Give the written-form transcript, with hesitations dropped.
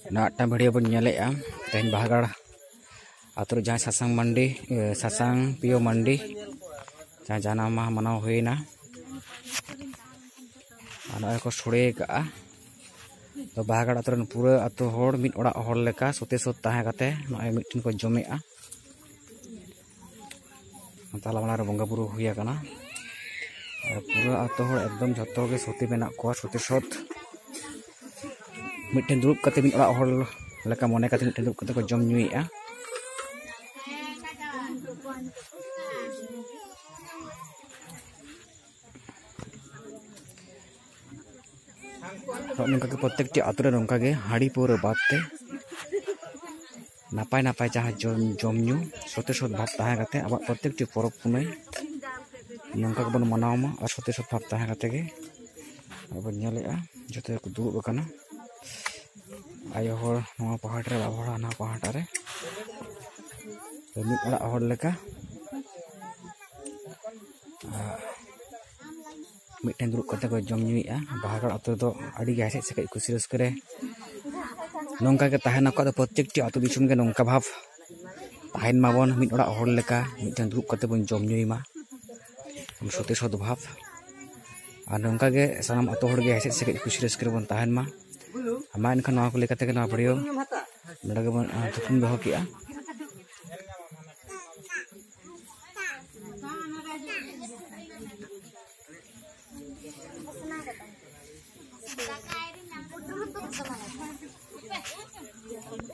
नाटा video बन तेन बाहगढ़ आतुर जहाँ सासांग मंडी सासांग पियो मंडी जहाँ जाना माह मनाव हुईना को सोड़े का तो बाहगढ़ आतुर पूरा आतु होड़ मिट ओड़ा होड़ लेका सोते सोत ताहे काते नय मिटन को जमेआ ताला माला रे बंगा बुरु हुई काना पूरा आतु होड़ एकदम जतो के सोते मेना को सोते सोत मिटन दुरुब काते मिट ओड़ा होड़ लेका मने काते मिटन दुरुब काते को जम नुईआ प्रत्येक आतु रे नोंका गे हाड़ी पौर बादते नापाय नापाय जहाँ जम न्यू सते सत भाव ताहे काते अब प्रत्येक परब पुनई नोंका बन मनावमा और सते सत भाव ताहे काते गे अब नेलेआ जते को दुरुब काना आयो होड़ नोआ पहाड़ रे बाबा होड़ ना पहाड़ रे मिट ओड़ा होड़ लेका मिटन दुरुब काते को जम नुईआ बाहगढ़ आतु दो अड़ी गे हेसे सेके खुशी रस्करे नोंका के ताहेना को प्रत्येक आतु दिसुम के नोंका भाव ताहेन माबन मिट ओड़ा होड़ लेका मिटन दुरुब काते बन जम नुईमा सते सत भाव और नोंका के सानाम आतु होड़ गे हेसे सेके खुशी रस्करे बन ताहेन मा आमा इनखान नोआ को लेकाते के नोआ भिडियो नोडे के बन थुकुम दोहो किया।